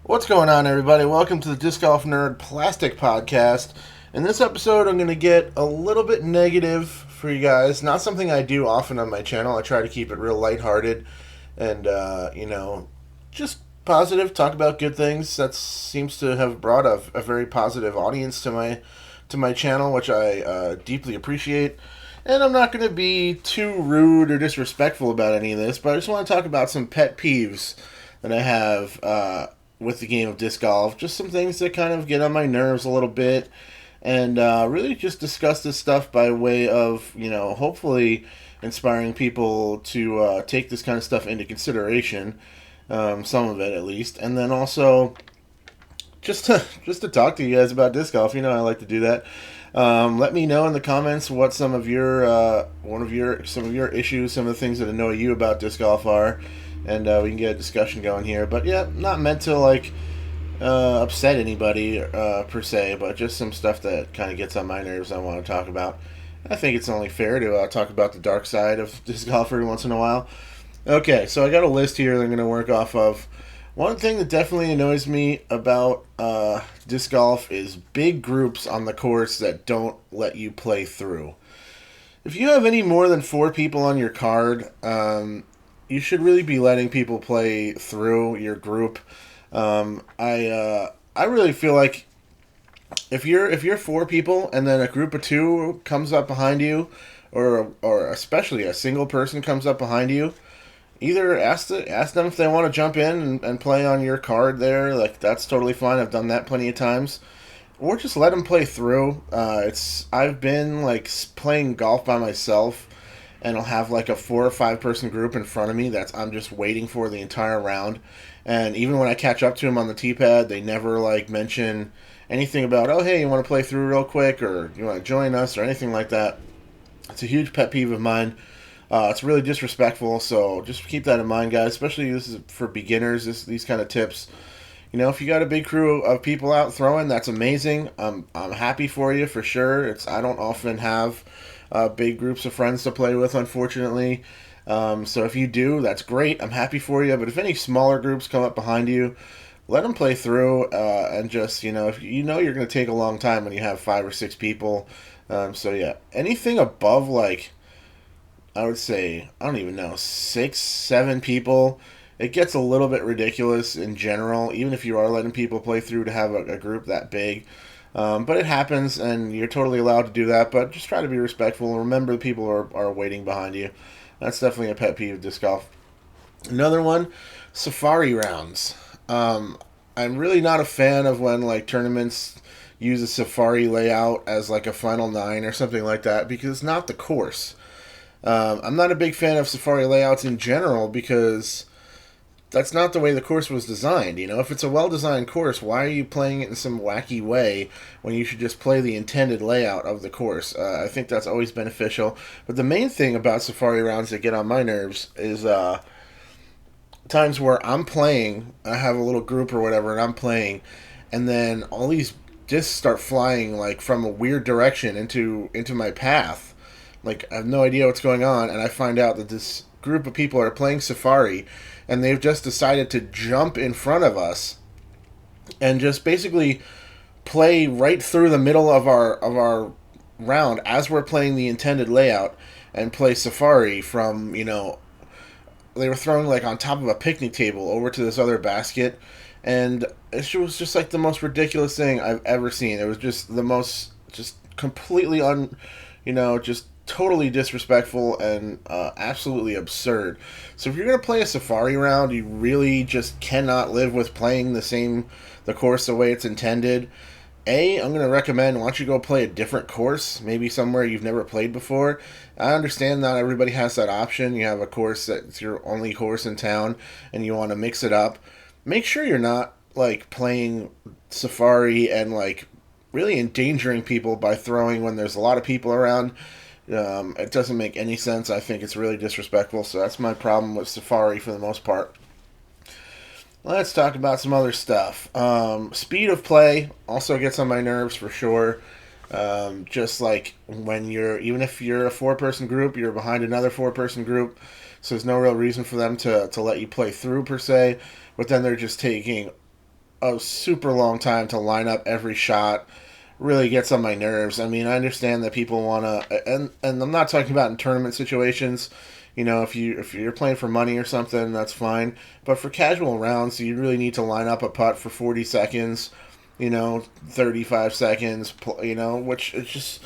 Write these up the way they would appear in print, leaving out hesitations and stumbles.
What's going on, everybody? Welcome to the Disc Golf Nerd Plastic Podcast. In this episode, I'm going to get a little bit negative for you guys. Not something I do often on my channel. I try to keep it real lighthearted and, just positive. Talk about good things. That seems to have brought a very positive audience to my channel, which I deeply appreciate. And I'm not going to be too rude or disrespectful about any of this, but I just want to talk about some pet peeves that I have with the game of disc golf. Just some things that kind of get on my nerves a little bit, and really just discuss this stuff by way of, hopefully inspiring people to take this kind of stuff into consideration, some of it at least, and then also just to talk to you guys about disc golf. I like to do that. Let me know in the comments what some of your some of your issues, some of the things that annoy you about disc golf are, and we can get a discussion going here. But yeah, not meant to upset anybody per se, but just some stuff that kind of gets on my nerves. I want to talk about. I think it's only fair to talk about the dark side of disc golf every once in a while. Okay, so I got a list here that I'm going to work off of. One thing that definitely annoys me about disc golf is big groups on the course that don't let you play through. If you have any more than 4 people on your card, you should really be letting people play through your group. I really feel like if you're 4 people and then a group of 2 comes up behind you, or especially a single person comes up behind you, either ask them if they want to jump in and play on your card there. Like, that's totally fine. I've done that plenty of times. Or just let them play through. I've been playing golf by myself, and I'll have like a 4 or 5 person group in front of me that I'm just waiting for the entire round. And even when I catch up to them on the tee pad, they never mention anything about, oh hey, you want to play through real quick, or you want to join us, or anything like that. It's a huge pet peeve of mine. It's really disrespectful, so just keep that in mind, guys. Especially this is for beginners. These kind of tips. If you got a big crew of people out throwing, that's amazing. I'm happy for you for sure. I don't often have big groups of friends to play with, unfortunately. So if you do, that's great. I'm happy for you. But if any smaller groups come up behind you, let them play through, and just if you're going to take a long time when you have 5 or 6 people. So yeah, anything above I would say, I don't even know, 6, 7 people. It gets a little bit ridiculous in general, even if you are letting people play through to have a group that big. But it happens, and you're totally allowed to do that. But just try to be respectful and remember the people are waiting behind you. That's definitely a pet peeve of disc golf. Another one, safari rounds. I'm really not a fan of when tournaments use a safari layout as a final 9 or something like that, because it's not the course. I'm not a big fan of safari layouts in general, because that's not the way the course was designed. If it's a well-designed course, why are you playing it in some wacky way when you should just play the intended layout of the course? I think that's always beneficial. But the main thing about safari rounds that get on my nerves is times where I'm playing, I have a little group or whatever, and I'm playing, and then all these discs start flying from a weird direction into my path. I have no idea what's going on, and I find out that this group of people are playing Safari, and they've just decided to jump in front of us and just basically play right through the middle of our round as we're playing the intended layout, and play Safari from, they were throwing on top of a picnic table over to this other basket, and it was just the most ridiculous thing I've ever seen. It was just the most, just completely just totally disrespectful and absolutely absurd. So if you're going to play a safari round, you really just cannot live with playing the course the way it's intended. I'm going to recommend, why don't you go play a different course, maybe somewhere you've never played before. I understand not everybody has that option. You have a course that's your only course in town, and you want to mix it up. Make sure you're not playing safari and really endangering people by throwing when there's a lot of people around. It doesn't make any sense. I think it's really disrespectful. So that's my problem with Safari for the most part. Let's talk about some other stuff. Speed of play also gets on my nerves for sure. Just when even if you're a 4 person group, you're behind another 4 person group. So there's no real reason for them to let you play through per se. But then they're just taking a super long time to line up every shot. Really gets on my nerves. I mean, I understand that people want to, and I'm not talking about in tournament situations. You know, if you're playing for money or something, that's fine. But for casual rounds, you really need to line up a putt for 40 seconds. You know, 35 seconds. You know, which it just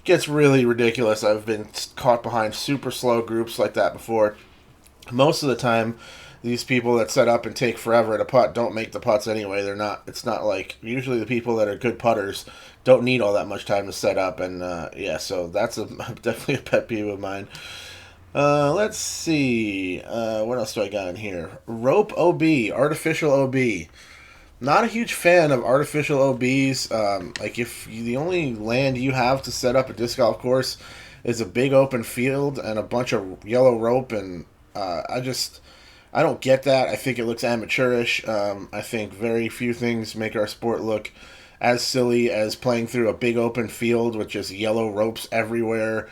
gets really ridiculous. I've been caught behind super slow groups like that before. Most of the time, these people that set up and take forever to putt don't make the putts anyway. They're not. It's not like usually the people that are good putters don't need all that much time to set up. And yeah, so that's a definitely a pet peeve of mine. Let's see. What else do I got in here? Rope OB, artificial OB. Not a huge fan of artificial OBs. Like if the only land you have to set up a disc golf course is a big open field and a bunch of yellow rope, and I don't get that. I think it looks amateurish. I think very few things make our sport look as silly as playing through a big open field with just yellow ropes everywhere,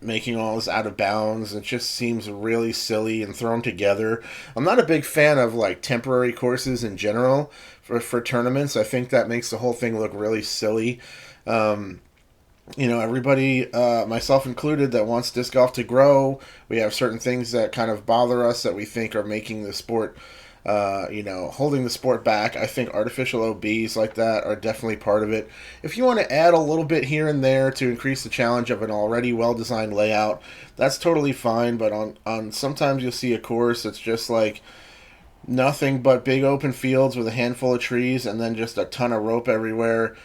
making all this out of bounds. It just seems really silly and thrown together. I'm not a big fan of like temporary courses in general for tournaments. I think that makes the whole thing look really silly. Um, you know, everybody, myself included, that wants disc golf to grow. We have certain things that kind of bother us that we think are making the sport, you know, holding the sport back. I think artificial OBs like that are definitely part of it. If you want to add a little bit here and there to increase the challenge of an already well-designed layout, that's totally fine. But on sometimes you'll see a course that's just like nothing but big open fields with a handful of trees and then just a ton of rope everywhere.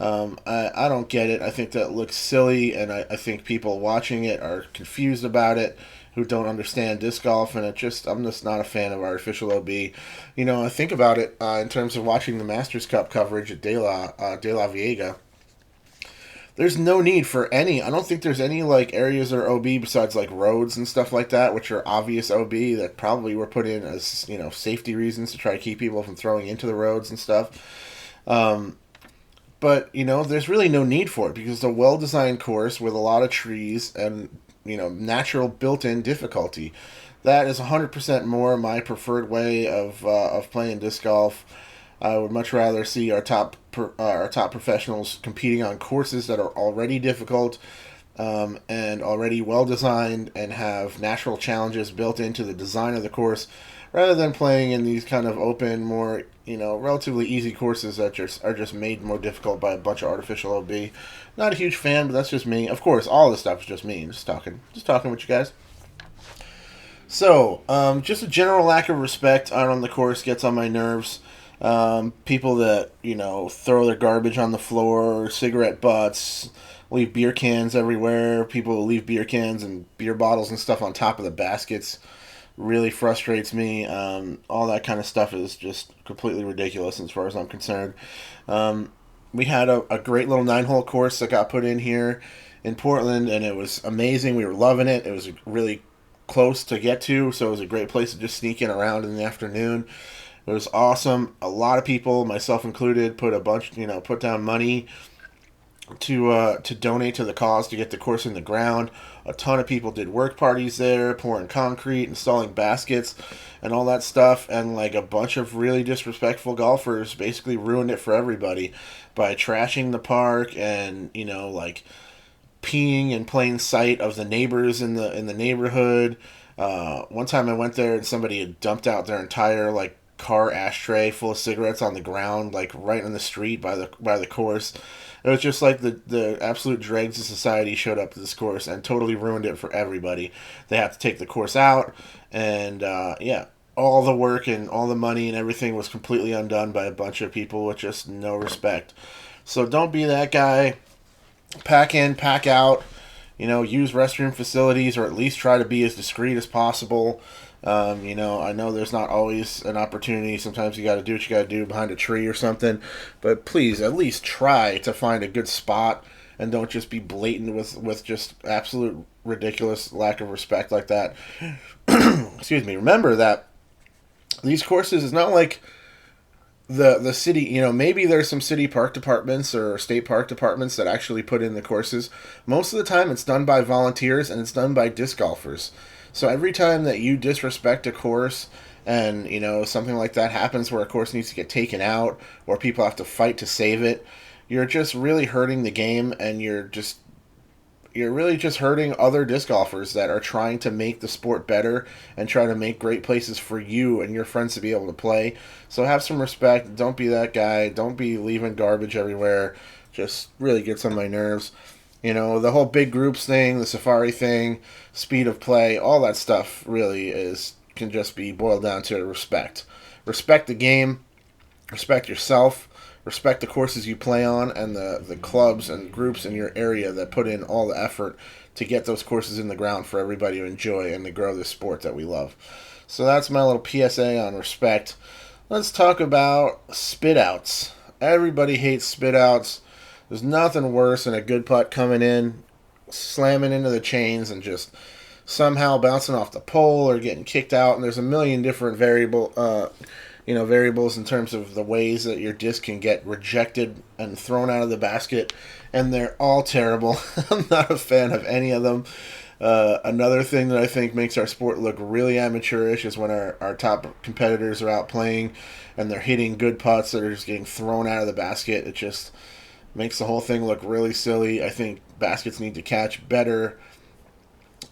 I don't get it. I think that looks silly, and I think people watching it are confused about it who don't understand disc golf, and I'm just not a fan of artificial OB. You know, I think about it in terms of watching the Masters Cup coverage at De La Viega. There's no need for any. I don't think there's any like areas that are OB besides like roads and stuff like that, which are obvious OB that probably were put in as, you know, safety reasons to try to keep people from throwing into the roads and stuff. Um, but you know, there's really no need for it because it's a well-designed course with a lot of trees and, you know, natural built-in difficulty. That is 100% more my preferred way of playing disc golf. I would much rather see our top professionals competing on courses that are already difficult, and already well designed and have natural challenges built into the design of the course, rather than playing in these kind of open, more, you know, relatively easy courses that just are just made more difficult by a bunch of artificial OB. Not a huge fan, but that's just me. Of course, all this stuff is just me. Just talking with you guys. So, just a general lack of respect out on the course gets on my nerves. People that, you know, throw their garbage on the floor, cigarette butts, leave beer cans everywhere. People who leave beer cans and beer bottles and stuff on top of the baskets really frustrates me. All that kind of stuff is just completely ridiculous as far as I'm concerned. We had a great little 9-hole course that got put in here in Portland, and it was amazing. We were loving it. It was really close to get to, so it was a great place to just sneak in around in the afternoon. It was awesome. A lot of people, myself included, put down money to donate to the cause to get the course in the ground. A ton of people did work parties there, pouring concrete, installing baskets, and all that stuff. And like a bunch of really disrespectful golfers basically ruined it for everybody by trashing the park and, you know, like peeing in plain sight of the neighbors in the neighborhood. One time I went there and somebody had dumped out their entire like car ashtray full of cigarettes on the ground, like right in the street by the course. It was just like the absolute dregs of society showed up to this course and totally ruined it for everybody. They had to take the course out, and yeah, all the work and all the money and everything was completely undone by a bunch of people with just no respect. So don't be that guy. Pack in, pack out. You know, use restroom facilities, or at least try to be as discreet as possible. You know, I know there's not always an opportunity. Sometimes you got to do what you got to do behind a tree or something. But please, at least try to find a good spot and don't just be blatant with just absolute ridiculous lack of respect like that. Excuse me. Remember that these courses is not like the city. You know, maybe there's some city park departments or state park departments that actually put in the courses. Most of the time it's done by volunteers and it's done by disc golfers. So every time that you disrespect a course and something like that happens where a course needs to get taken out or people have to fight to save it, you're just really hurting the game, and you're really just hurting other disc golfers that are trying to make the sport better and try to make great places for you and your friends to be able to play. So have some respect. Don't be that guy. Don't be leaving garbage everywhere. Just really gets on my nerves. The whole big groups thing, the safari thing, speed of play, all that stuff really can just be boiled down to respect. Respect the game, respect yourself, respect the courses you play on, and the clubs and groups in your area that put in all the effort to get those courses in the ground for everybody to enjoy and to grow this sport that we love. So that's my little PSA on respect. Let's talk about spit outs. Everybody hates spit outs. There's nothing worse than a good putt coming in, slamming into the chains, and just somehow bouncing off the pole or getting kicked out. And there's a million different variables in terms of the ways that your disc can get rejected and thrown out of the basket, and they're all terrible. I'm not a fan of any of them. Another thing that I think makes our sport look really amateurish is when our top competitors are out playing and they're hitting good putts that are just getting thrown out of the basket. It just makes the whole thing look really silly. I think baskets need to catch better.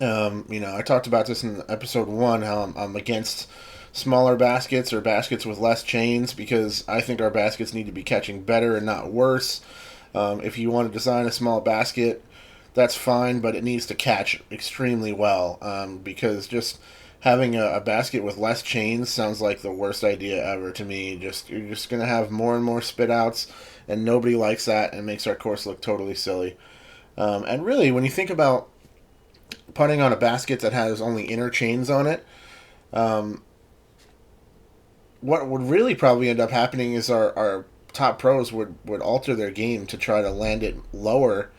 I talked about this in episode 1, how I'm against smaller baskets or baskets with less chains, because I think our baskets need to be catching better and not worse. If you want to design a small basket, that's fine, but it needs to catch extremely well, because just having a basket with less chains sounds like the worst idea ever to me. You're just going to have more and more spit outs, and nobody likes that, and makes our course look totally silly. And really, when you think about putting on a basket that has only inner chains on it, what would really probably end up happening is our top pros would alter their game to try to land it lower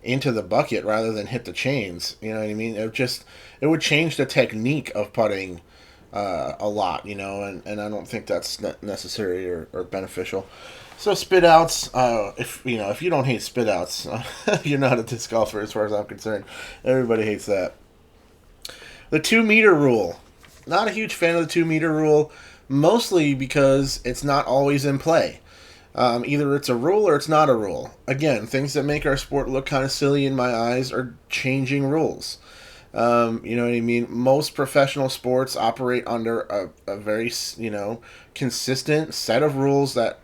into the bucket rather than hit the chains. You know what I mean? It would change the technique of putting a lot, and I don't think that's necessary or beneficial. So spit outs, if you don't hate spit outs, you're not a disc golfer as far as I'm concerned. Everybody hates that. The 2-meter rule. Not a huge fan of the 2-meter rule, mostly because it's not always in play. Either it's a rule or it's not a rule. Again, things that make our sport look kind of silly in my eyes are changing rules. You know what I mean? Most professional sports operate under a very, consistent set of rules that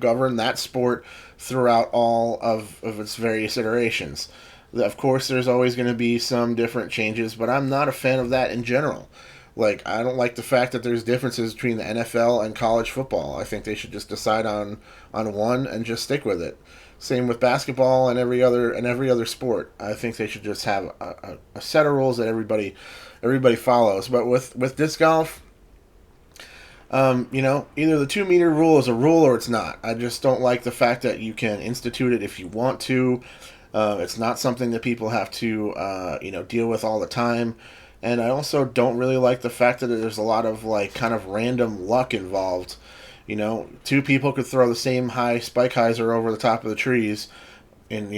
govern that sport throughout all of its various iterations. Of course, there's always going to be some different changes, but I'm not a fan of that in general. Like, I don't like the fact that there's differences between the NFL and college football. I think they should just decide on one and just stick with it. Same with basketball and every other sport. I think they should just have a set of rules that everybody follows. But with disc golf, either the 2-meter rule is a rule or it's not. I just don't like the fact that you can institute it if you want to. It's not something that people have to deal with all the time. And I also don't really like the fact that there's a lot of kind of random luck involved. 2 people could throw the same high spike hyzer over the top of the trees, and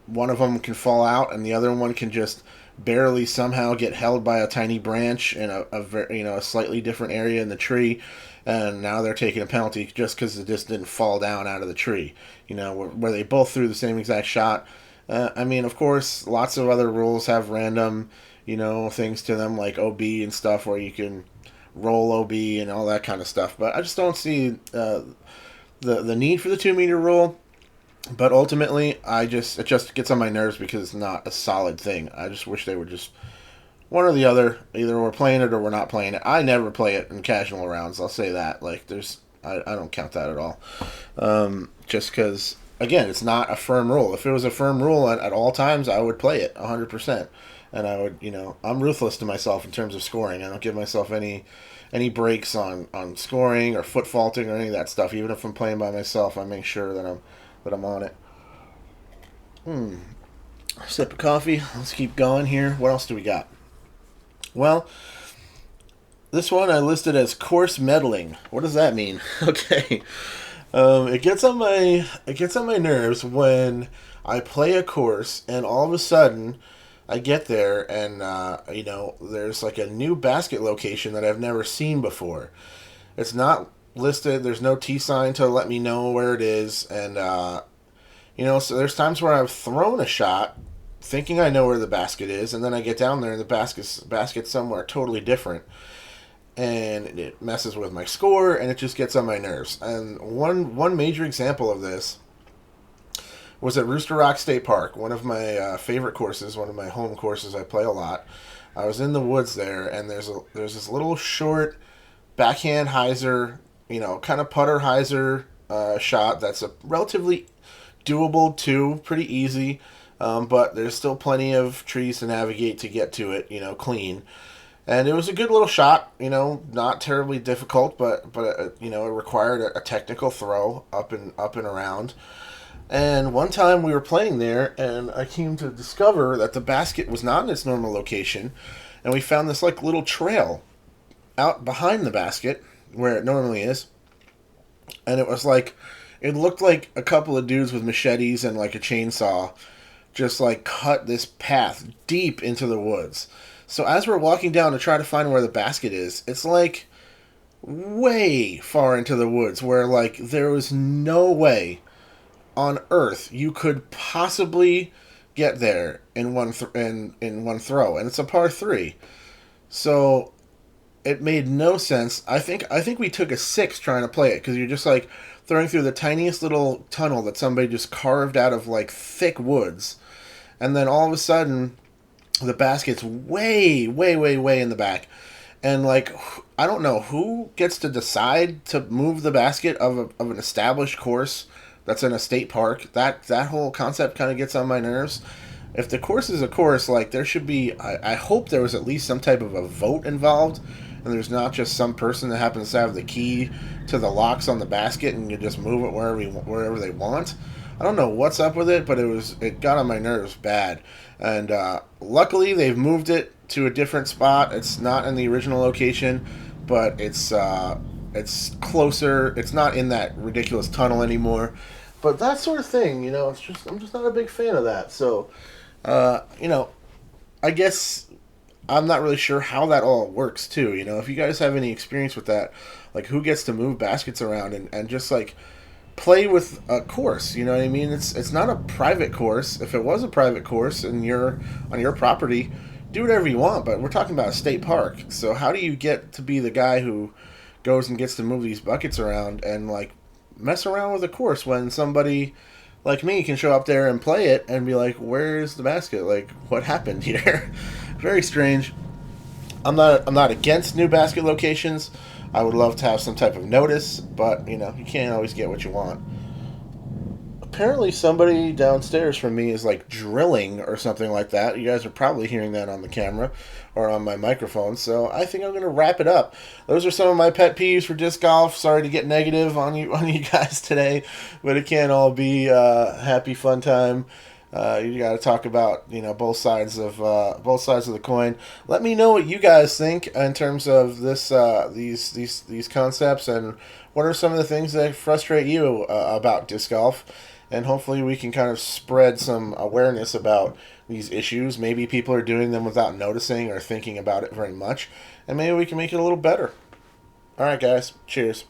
one of them can fall out, and the other one can just barely somehow get held by a tiny branch in a slightly different area in the tree, and now they're taking a penalty just because it just didn't fall down out of the tree. Where they both threw the same exact shot. Of course, lots of other rules have random things to them, like OB and stuff, where you can roll OB and all that kind of stuff. But I just don't see the need for the 2-meter rule. But ultimately, it just gets on my nerves because it's not a solid thing. I just wish they would just one or the other. Either we're playing it or we're not playing it. I never play it in casual rounds. I'll say that. I don't count that at all. Just because, again, it's not a firm rule. If it was a firm rule at all times, I would play it 100%. And I would, I'm ruthless to myself in terms of scoring. I don't give myself any breaks on scoring or foot faulting or any of that stuff. Even if I'm playing by myself, I make sure that I'm on it. Sip of coffee. Let's keep going here. What else do we got? Well, this one I listed as course meddling. What does that mean? Okay. It gets on my nerves when I play a course and all of a sudden I get there and there's like a new basket location that I've never seen before. It's not listed. There's no T sign to let me know where it is, and so there's times where I've thrown a shot thinking I know where the basket is, and then I get down there and the basket's somewhere totally different, and it messes with my score, and it just gets on my nerves. And one major example of this was at Rooster Rock State Park, one of my favorite courses, one of my home courses I play a lot. I was in the woods there, and there's this little short backhand hyzer, kind of putter hyzer shot that's a relatively doable too, pretty easy, but there's still plenty of trees to navigate to get to it, clean. And it was a good little shot, not terribly difficult, but it required a technical throw up and around. And one time we were playing there, and I came to discover that the basket was not in its normal location, and we found this like little trail out behind the basket where it normally is, and it looked like a couple of dudes with machetes and like a chainsaw just like cut this path deep into the woods. So as we're walking down to try to find where the basket is, it's like way far into the woods where like there was no way on earth you could possibly get there in one throw, and it's a par 3. So it made no sense. I think we took a 6 trying to play it, because you're just like throwing through the tiniest little tunnel that somebody just carved out of like thick woods, and then all of a sudden the basket's way, way, way, way in the back, and like I don't know who gets to decide to move the basket of an established course that's in a state park. That whole concept kind of gets on my nerves. If the course is a course, like there should be, I hope there was at least some type of a vote involved, and there's not just some person that happens to have the key to the locks on the basket and you just move it wherever they want. I don't know what's up with it, but it got on my nerves bad. And luckily they've moved it to a different spot. It's not in the original location, but it's closer. It's not in that ridiculous tunnel anymore. But that sort of thing, I'm just not a big fan of that. So, I guess I'm not really sure how that all works too. If you guys have any experience with that, like who gets to move baskets around and just like play with a course, you know what I mean? It's not a private course. If it was a private course and you're on your property, do whatever you want, but we're talking about a state park. So how do you get to be the guy who goes and gets to move these buckets around and like mess around with a course when somebody like me can show up there and play it and be like, where's the basket? Like, what happened here? Very strange. I'm not against new basket locations. I would love to have some type of notice, but you can't always get what you want. Apparently somebody downstairs from me is like drilling or something like that. You guys are probably hearing that on the camera or on my microphone. So I think I'm going to wrap it up. Those are some of my pet peeves for disc golf. Sorry to get negative on you guys today, but it can't all be happy fun time. You got to talk about both sides of the coin. Let me know what you guys think in terms of these concepts, and what are some of the things that frustrate you about disc golf. And hopefully we can kind of spread some awareness about these issues. Maybe people are doing them without noticing or thinking about it very much, and maybe we can make it a little better. All right, guys. Cheers.